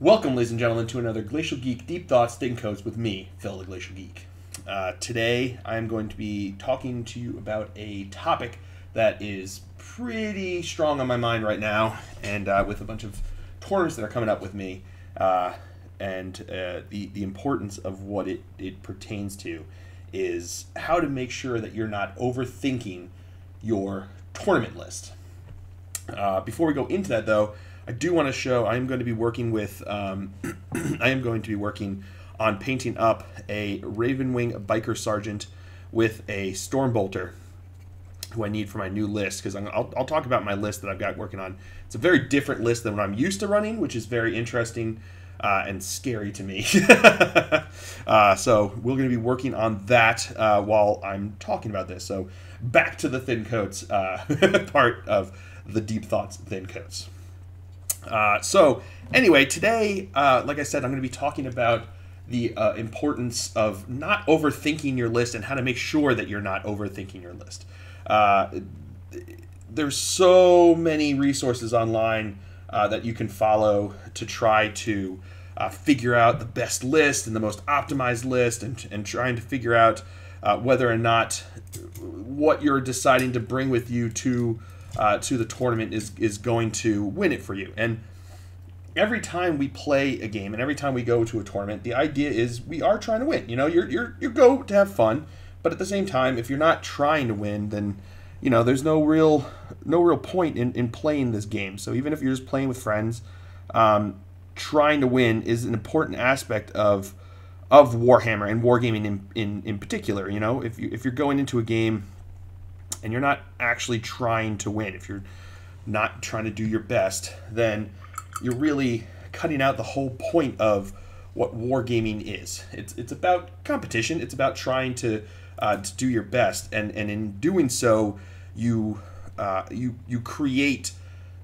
Welcome, ladies and gentlemen, to another Glacial Geek Deep Thoughts Thin Coats with me, Phil the Glacial Geek. Today, I'm going to be talking to you about a topic that is pretty strong on my mind right now, and with a bunch of tournaments that are coming up with me, and the importance of what it pertains to is how to make sure that you're not overthinking your tournament list. Before we go into that, though, I do want to show I am going to be working with I am going to be working on painting up a Ravenwing Biker Sergeant with a Stormbolter, who I need for my new list, because I'll talk about my list that I've got working on. It's a very different list than what I'm used to running, which is very interesting and scary to me. So we're going to be working on that while I'm talking about this. So back to the Thin Coats part of the Deep Thoughts Thin Coats. So anyway, today, like I said, I'm going to be talking about the importance of not overthinking your list and how to make sure that you're not overthinking your list. There's so many resources online that you can follow to try to figure out the best list and the most optimized list, and trying to figure out whether or not what you're deciding to bring with you to the tournament is going to win it for you. And every time we play a game and every time we go to a tournament, the idea is we are trying to win. You know, you go to have fun, but at the same time, if you're not trying to win, then there's no real point in playing this game. So even if you're just playing with friends, trying to win is an important aspect of Warhammer and wargaming in particular. You know, if you're going into a game and you're not actually trying to win, if you're not trying to do your best, then you're really cutting out the whole point of what wargaming is. It's about competition. It's about trying to do your best, and in doing so, you create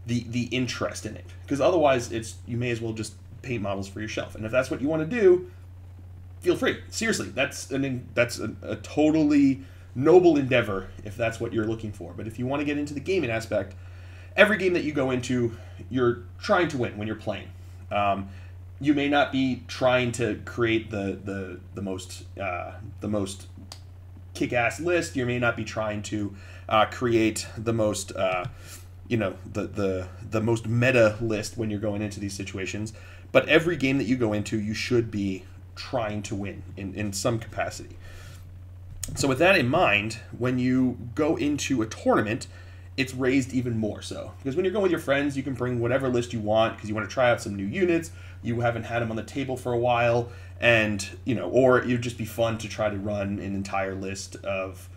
the interest in it. Because otherwise, you may as well just paint models for your shelf. And if that's what you want to do, feel free. Seriously, that's a totally noble endeavor if that's what you're looking for. But if you want to get into the gaming aspect, every game that you go into, you're trying to win when you're playing. You may not be trying to create the most kick-ass list. You may not be trying to create the most the most meta list when you're going into these situations. But every game that you go into, you should be trying to win in some capacity. So with that in mind, when you go into a tournament, it's raised even more so. Because when you're going with your friends, you can bring whatever list you want because you want to try out some new units. You haven't had them on the table for a while, and or it would just be fun to try to run an entire list of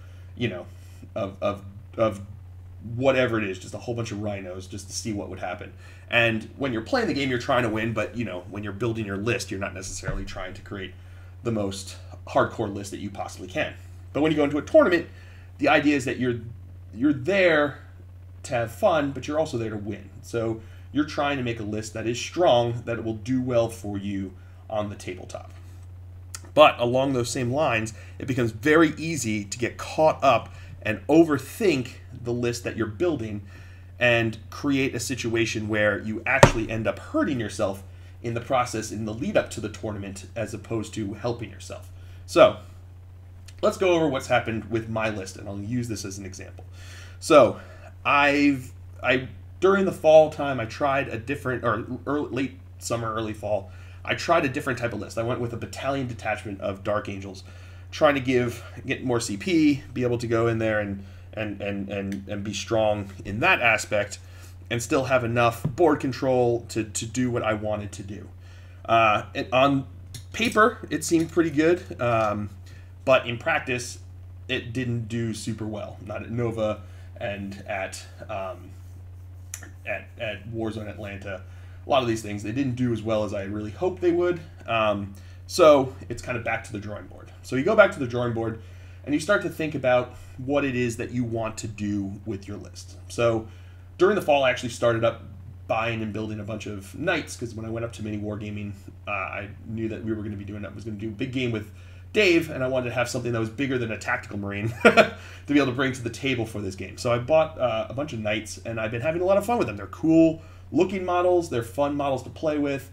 whatever it is, just a whole bunch of rhinos, just to see what would happen. And when you're playing the game, you're trying to win, but when you're building your list, you're not necessarily trying to create the most hardcore list that you possibly can. But when you go into a tournament, the idea is that you're there to have fun, but you're also there to win. So you're trying to make a list that is strong, that it will do well for you on the tabletop. But along those same lines, it becomes very easy to get caught up and overthink the list that you're building and create a situation where you actually end up hurting yourself in the process, in the lead up to the tournament, as opposed to helping yourself. So let's go over what's happened with my list, and I'll use this as an example. So during the fall time, I tried a different, or late summer, early fall, I tried a different type of list. I went with a battalion detachment of Dark Angels, trying to get more CP, be able to go in there and be strong in that aspect, and still have enough board control to do what I wanted to do. On paper, it seemed pretty good, but in practice, it didn't do super well. Not at Nova and at Warzone Atlanta. A lot of these things, they didn't do as well as I really hoped they would. So it's kind of back to the drawing board. So you go back to the drawing board and you start to think about what it is that you want to do with your list. So during the fall, I actually started up buying and building a bunch of knights, because when I went up to mini wargaming, I knew that we were going to be doing that. I was going to do a big game with Dave, and I wanted to have something that was bigger than a tactical marine to be able to bring to the table for this game. So I bought a bunch of knights, and I've been having a lot of fun with them. They're cool looking models, they're fun models to play with,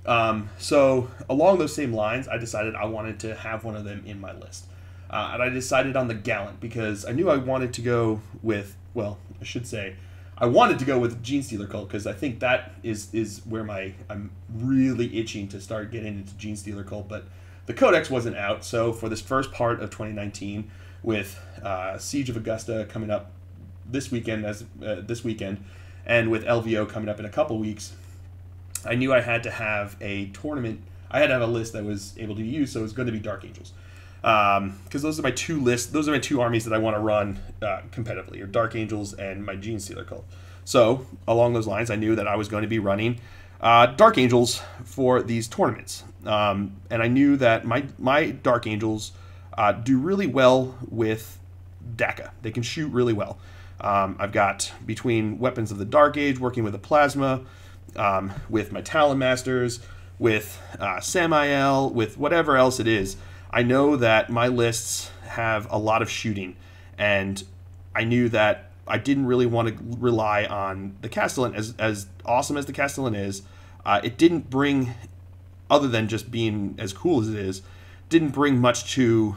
So along those same lines, I decided I wanted to have one of them in my list. And I decided on the Gallant because I knew I wanted to go with, well, I should say, I wanted to go with Gene Stealer Cult because I think that is where I'm really itching to start getting into Gene Stealer Cult, but the Codex wasn't out. So for this first part of 2019, with Siege of Augusta coming up this weekend, and with LVO coming up in a couple weeks, I knew I had to have a tournament. I had to have a list that was able to be used, so it was going to be Dark Angels. Because those are my two lists. Those are my two armies that I want to run competitively, or Dark Angels and my Gene Stealer Cult. So along those lines, I knew that I was going to be running Dark Angels for these tournaments, and I knew that my Dark Angels do really well with DACA. They can shoot really well. I've got, between Weapons of the Dark Age, working with a plasma, with my Talon Masters, with Samael, with whatever else it is, I know that my lists have a lot of shooting, and I knew that I didn't really want to rely on the Castellan. As awesome as the Castellan is, it didn't bring, other than just being as cool as it is, didn't bring much to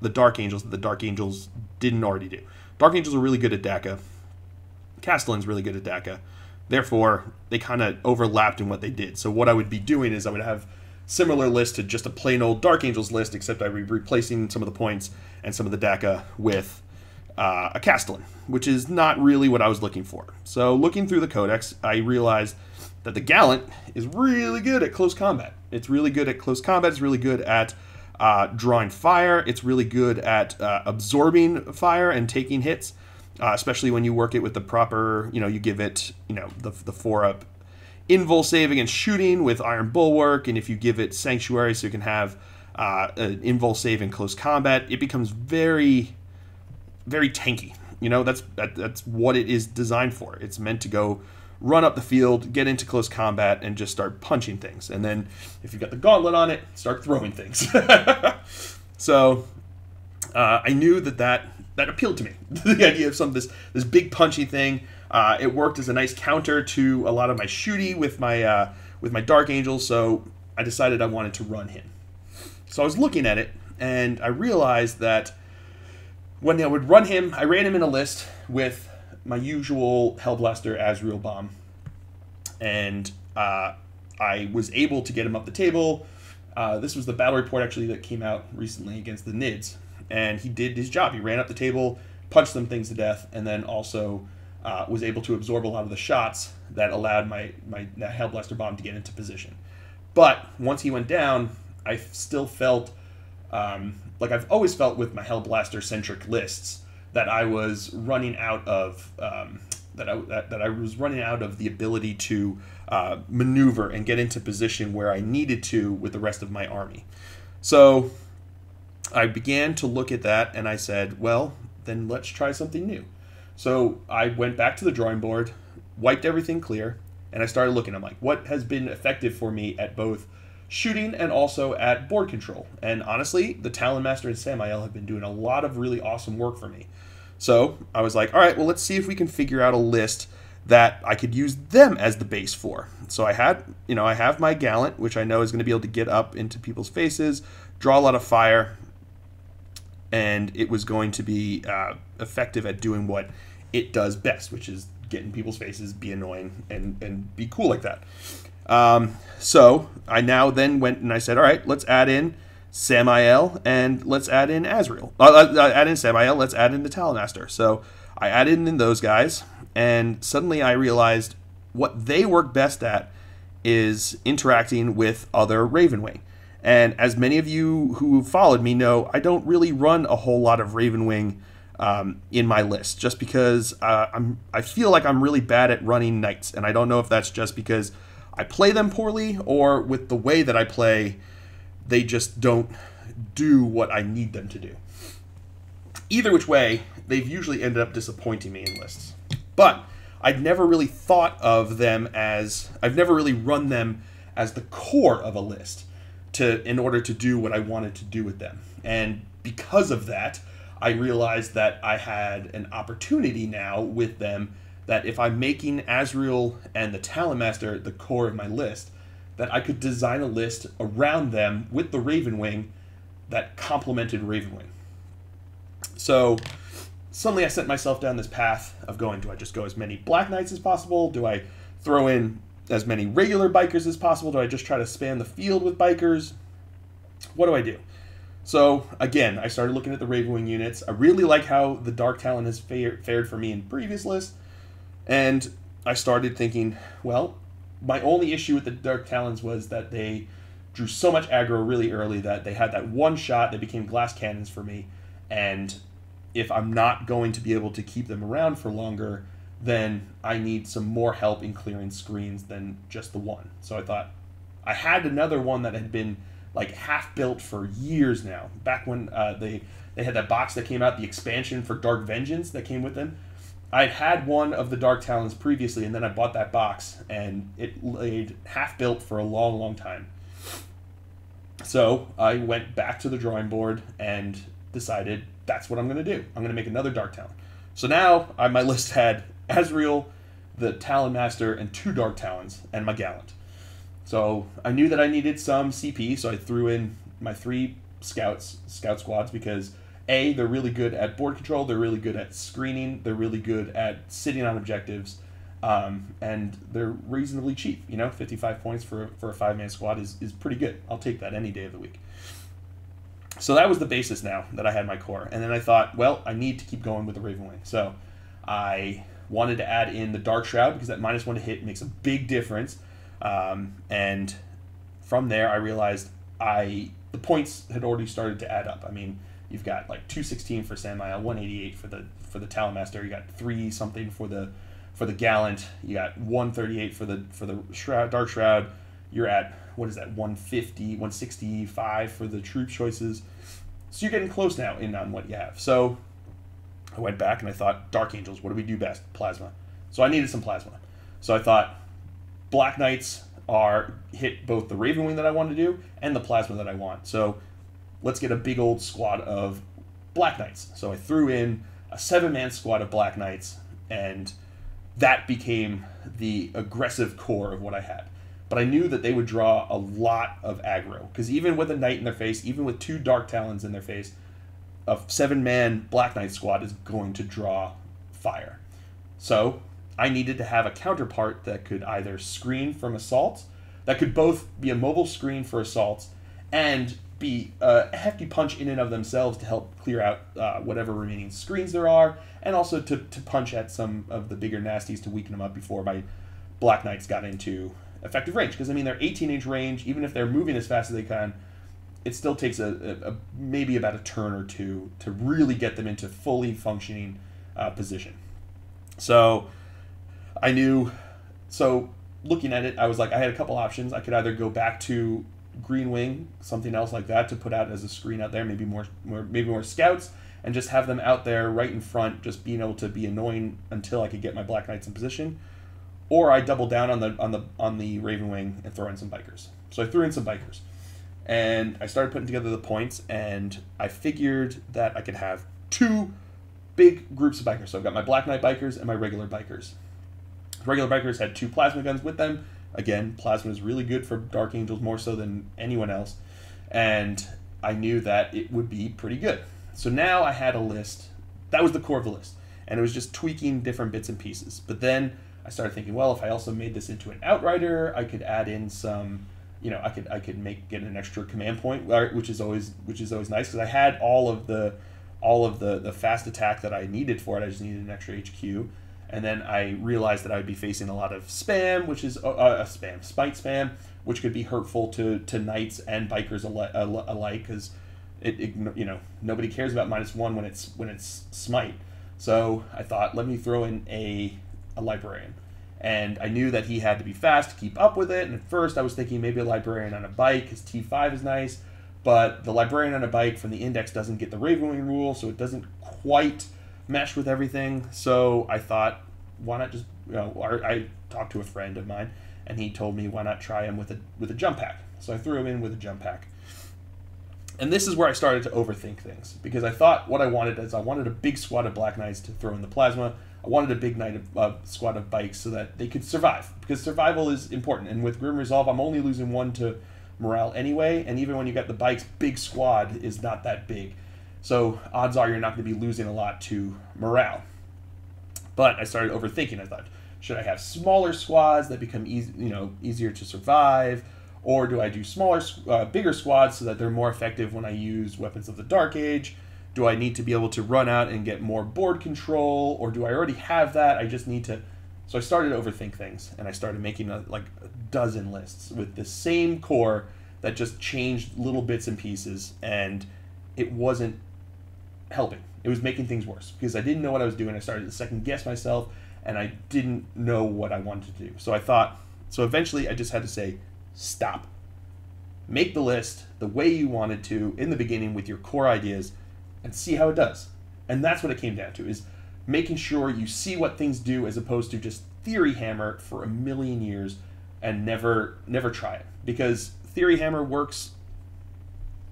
the Dark Angels that the Dark Angels didn't already do. Dark Angels are really good at DACA. Castellan's really good at DACA. Therefore, they kind of overlapped in what they did. So what I would be doing is I would have similar list to just a plain old Dark Angels list, except I'd be replacing some of the points and some of the DACA with a Castellan, which is not really what I was looking for. So looking through the Codex, I realized that the Gallant is really good at close combat. It's really good at close combat. It's really good at drawing fire. It's really good at absorbing fire and taking hits, especially when you work it with the proper, you give it, the 4-up invul save against shooting with Iron Bulwark, and if you give it Sanctuary so you can have an invul save in close combat, it becomes very, very tanky. That's what it is designed for. It's meant to go run up the field, get into close combat, and just start punching things. And then if you've got the gauntlet on it, start throwing things. So I knew that appealed to me. The idea of this big punchy thing. It worked as a nice counter to a lot of my shooty with my Dark Angels, so I decided I wanted to run him. So I was looking at it, and I realized that when I would run him, I ran him in a list with my usual Hellblaster Azrael Bomb, and I was able to get him up the table. This was the battle report actually that came out recently against the Nids, and he did his job. He ran up the table, punched them things to death, and then also was able to absorb a lot of the shots that allowed my Hellblaster Bomb to get into position. But once he went down, I still felt like I've always felt with my Hellblaster-centric lists that I was running out of that I was running out of the ability to maneuver and get into position where I needed to with the rest of my army. So I began to look at that, and I said, well, then let's try something new. So I went back to the drawing board, wiped everything clear, and I started looking. I'm like, what has been effective for me at both shooting and also at board control? And honestly, the Talon Master and Samael have been doing a lot of really awesome work for me. So I was like, all right, well, let's see if we can figure out a list that I could use them as the base for. So I have my Gallant, which I know is going to be able to get up into people's faces, draw a lot of fire, and it was going to be effective at doing what it does best, which is get in people's faces, be annoying, and be cool like that. So I now then went and I said, all right, let's add in Samael and let's add in Azrael. Add in Samael, let's add in the Talon Master. So I added in those guys, and suddenly I realized what they work best at is interacting with other Ravenwing. And as many of you who followed me know, I don't really run a whole lot of Ravenwing in my list, just because I feel like I'm really bad at running Knights, and I don't know if that's just because I play them poorly or with the way that I play, they just don't do what I need them to do. Either which way, they've usually ended up disappointing me in lists. But I'd never really thought of them as, I've never really run them as the core of a list in order to do what I wanted to do with them. And because of that, I realized that I had an opportunity now with them, that if I'm making Azrael and the Talon Master the core of my list, that I could design a list around them with the Ravenwing that complemented Ravenwing. So suddenly I set myself down this path of going, do I just go as many Black Knights as possible? Do I throw in as many regular bikers as possible? Do I just try to span the field with bikers? What do I do? So again, I started looking at the Ravenwing units. I really like how the Dark Talon has fared for me in previous lists. And I started thinking, well, my only issue with the Dark Talons was that they drew so much aggro really early that they had that one shot that became glass cannons for me. And if I'm not going to be able to keep them around for longer, then I need some more help in clearing screens than just the one. So I thought, I had another one that had been like half built for years now. Back when they had that box that came out, the expansion for Dark Vengeance that came with them. I'd had one of the Dark Talons previously, and then I bought that box, and it laid half built for a long, long time. So I went back to the drawing board and decided that's what I'm going to do. I'm going to make another Dark Talon. So now my list had Azrael, the Talon Master, and 2 Dark Talons, and my Gallant. So I knew that I needed some CP, so I threw in my 3 scout squads because A, they're really good at board control, they're really good at screening, they're really good at sitting on objectives, and they're reasonably cheap. 55 points for a 5-man squad is pretty good. I'll take that any day of the week. So that was the basis now that I had my core. And then I thought, well, I need to keep going with the Ravenwing. So I wanted to add in the Dark Shroud because that -1 to hit makes a big difference. And from there, I realized the points had already started to add up. I mean, you've got like 216 for Samael, 188 for the Talon Master. You got 3 something for the Gallant. You got 138 for the Dark Shroud. You're at, what is that, 150, 165 for the troop choices. So you're getting close now in on what you have. So I went back and I thought, Dark Angels, what do we do best? Plasma. So I needed some plasma. So I thought, Black Knights hit both the Ravenwing that I want to do and the plasma that I want. So let's get a big old squad of Black Knights. So I threw in a 7-man squad of Black Knights, and that became the aggressive core of what I had. But I knew that they would draw a lot of aggro, because even with a Knight in their face, even with 2 Dark Talons in their face, a 7-man Black Knight squad is going to draw fire. So I needed to have a counterpart that could either screen from assaults, that could both be a mobile screen for assaults, and be a hefty punch in and of themselves to help clear out whatever remaining screens there are, and also to punch at some of the bigger nasties to weaken them up before my Black Knights got into effective range. Because, I mean, they're 18-inch range. Even if they're moving as fast as they can, it still takes maybe about a turn or two to really get them into fully functioning position. So I knew, so looking at it, I was like, I had a couple options. I could either go back to Green Wing, something else like that, to put out as a screen out there, maybe more scouts, and just have them out there right in front, just being able to be annoying until I could get my Black Knights in position. Or I double down on the Raven Wing and throw in some bikers. So I threw in some bikers, and I started putting together the points, and I figured that I could have 2 big groups of bikers. So I've got my Black Knight bikers and my regular bikers. Regular bikers had 2 plasma guns with them. Again, plasma is really good for Dark Angels, more so than anyone else. And I knew that it would be pretty good. So now I had a list. That was the core of the list. And it was just tweaking different bits and pieces. But then I started thinking, well, if I also made this into an Outrider, I could add in some, I could get an extra command point, which is always nice, because I had all of the fast attack that I needed for it. I just needed an extra HQ. And then I realized that I would be facing a lot of spam, which is spite spam, which could be hurtful to knights and bikers alike, because nobody cares about -1 when it's smite. So I thought, let me throw in a librarian, and I knew that he had to be fast to keep up with it. And at first, I was thinking maybe a librarian on a bike, because T5 is nice, but the librarian on a bike from the index doesn't get the Ravenwing rule, so it doesn't quite mesh with everything. So I thought, why not just, I talked to a friend of mine, and he told me, why not try him with a jump pack? So I threw him in with a jump pack. And this is where I started to overthink things, because I thought what I wanted is I wanted a big squad of Black Knights to throw in the plasma. I wanted a big squad of bikes so that they could survive, because survival is important. And with Grim Resolve, I'm only losing 1 to morale anyway, and even when you got the bikes, big squad is not that big. So odds are you're not going to be losing a lot to morale. But I started overthinking. I thought, should I have smaller squads that become easier to survive, or do I do bigger squads so that they're more effective when I use Weapons of the Dark Age? Do I need to be able to run out and get more board control, or do I already have that? I just need to... So I started to overthink things, and I started making like a dozen lists with the same core that just changed little bits and pieces, and it wasn't helping. It was making things worse because I didn't know what I was doing. I started to second guess myself, and I didn't know what I wanted to do. So eventually I just had to say, stop. Make the list the way you wanted to in the beginning with your core ideas and see how it does. And that's what it came down to, is making sure you see what things do as opposed to just theory hammer for a million years and never try it. Because theory hammer works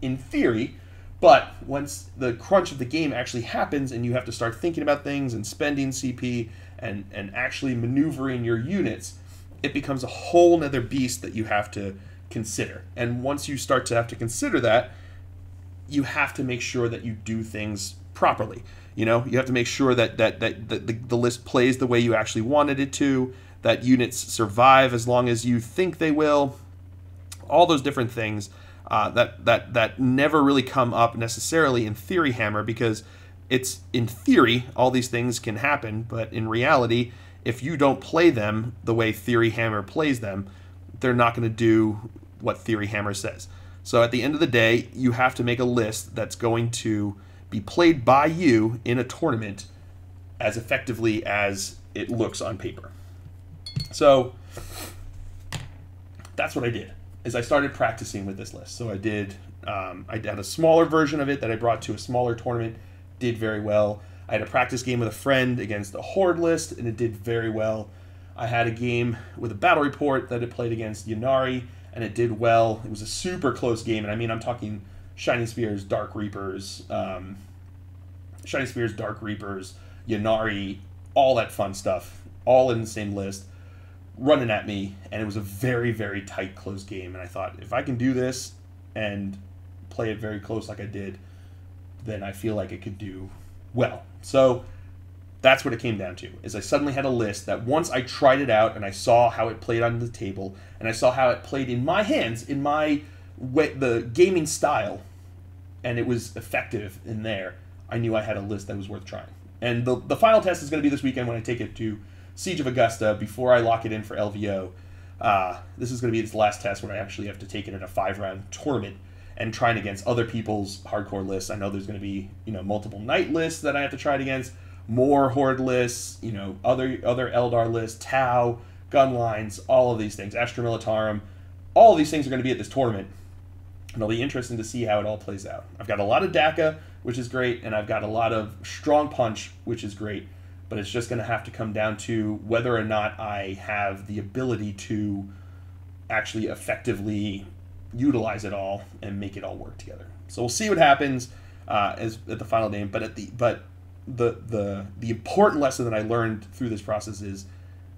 in theory, but once the crunch of the game actually happens and you have to start thinking about things and spending CP and actually maneuvering your units, it becomes a whole nother beast that you have to consider. And once you start to have to consider that, you have to make sure that you do things properly. You have to make sure that the list plays the way you actually wanted it to, that units survive as long as you think they will, all those different things that never really come up necessarily in Theory Hammer, because it's in theory all these things can happen, but in reality, if you don't play them the way Theory Hammer plays them, they're not going to do what Theory Hammer says. So at the end of the day, you have to make a list that's going to be played by you in a tournament as effectively as it looks on paper. So that's what I did, is I started practicing with this list. So I had a smaller version of it that I brought to a smaller tournament, did very well. I had a practice game with a friend against a Horde list, and it did very well. I had a game with a battle report that it played against Ynnari, and it did well. It was a super close game, and I mean, I'm talking Shining Spears, Dark Reapers, Ynnari, all that fun stuff, all in the same list, running at me, and it was a very, very tight, close game. And I thought, if I can do this and play it very close like I did, then I feel like it could do well. So that's what it came down to, is I suddenly had a list that once I tried it out and I saw how it played on the table, and I saw how it played in my hands, in my way, the gaming style, and it was effective in there, I knew I had a list that was worth trying. And the final test is going to be this weekend when I take it to Siege of Augusta before I lock it in for LVO. This is going to be this last test where I actually have to take it in a 5-round tournament and trying against other people's hardcore lists. I know there's going to be multiple Knight lists that I have to try it against, more Horde lists, other Eldar lists, Tau, gun lines, all of these things, Astra Militarum. All of these things are going to be at this tournament, and it'll be interesting to see how it all plays out. I've got a lot of DACA, which is great, and I've got a lot of strong punch, which is great, but it's just going to have to come down to whether or not I have the ability to actually effectively utilize it all and make it all work together. So we'll see what happens at the final game. But the important lesson that I learned through this process is,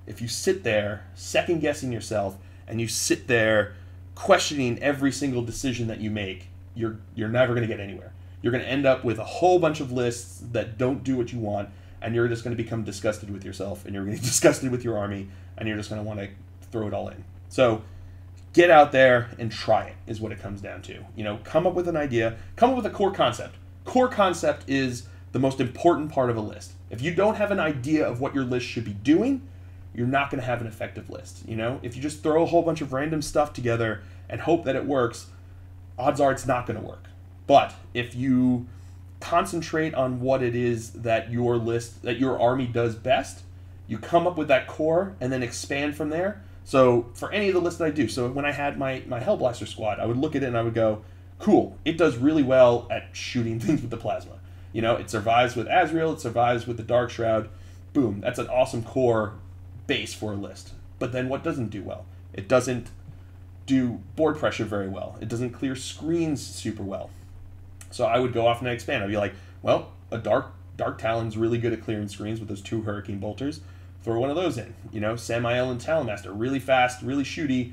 if you sit there second guessing yourself and you sit there questioning every single decision that you make, you're never going to get anywhere. You're going to end up with a whole bunch of lists that don't do what you want, and you're just going to become disgusted with yourself, and you're going to be disgusted with your army, and you're just going to want to throw it all in. So get out there and try it, is what it comes down to. Come up with an idea, come up with a core concept. Core concept is the most important part of a list. If you don't have an idea of what your list should be doing, you're not going to have an effective list. If you just throw a whole bunch of random stuff together and hope that it works, odds are it's not going to work. But if you concentrate on what it is that your army does best, you come up with that core and then expand from there. So for any of the lists that I do, so when I had my Hellblaster squad, I would look at it and I would go, cool, it does really well at shooting things with the plasma. It survives with Azrael, it survives with the Dark Shroud. Boom, that's an awesome core base for a list. But then what doesn't do well? It doesn't do board pressure very well. It doesn't clear screens super well. So I would go off and expand. I'd be like, well, a dark Dark Talon's really good at clearing screens with those 2 Hurricane Bolters. Throw one of those in. You know, Samael and Talonmaster, really fast, really shooty,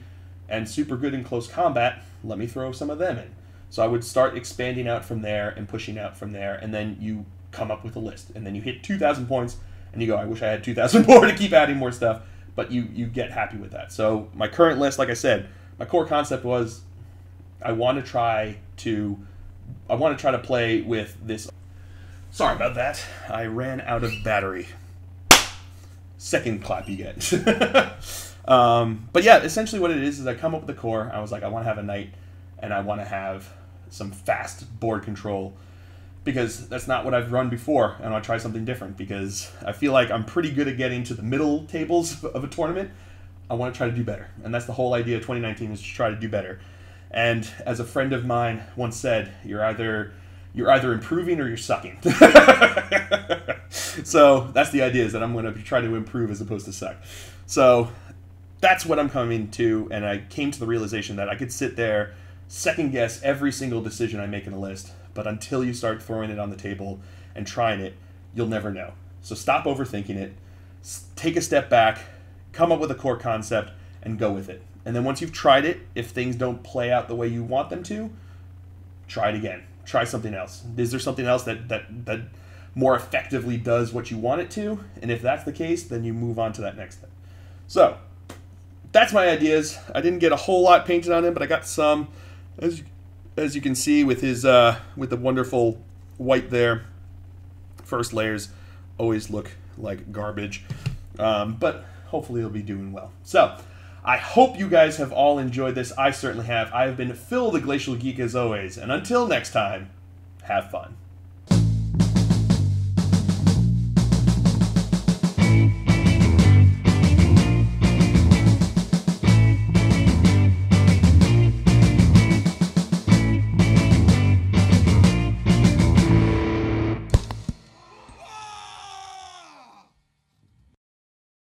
and super good in close combat. Let me throw some of them in. So I would start expanding out from there and pushing out from there, and then you come up with a list. And then you hit 2,000 points, and you go, I wish I had 2,000 more to keep adding more stuff, but you get happy with that. So my current list, like I said, my core concept was I want to try to play with this. Sorry about that. I ran out of battery. Second clap you get. But yeah, essentially what it is I come up with the core. I was like, I want to have a knight, and I want to have some fast board control, because that's not what I've run before, and I'll try something different, because I feel like I'm pretty good at getting to the middle tables of a tournament. I want to try to do better, and that's the whole idea of 2019, is to try to do better. And as a friend of mine once said, you're either improving or you're sucking. So that's the idea, is that I'm going to try to improve as opposed to suck. So that's what I'm coming to, and I came to the realization that I could sit there, second guess every single decision I make in a list, but until you start throwing it on the table and trying it, you'll never know. So stop overthinking it, take a step back, come up with a core concept, and go with it. And then once you've tried it, if things don't play out the way you want them to, try it again. Try something else. Is there something else that more effectively does what you want it to? And if that's the case, then you move on to that next thing. So that's my ideas. I didn't get a whole lot painted on him, but I got some. As you can see with his with the wonderful white there. First layers always look like garbage, but hopefully he'll be doing well. So I hope you guys have all enjoyed this. I certainly have. I have been Phil the Glacial Geek as always, and until next time, have fun.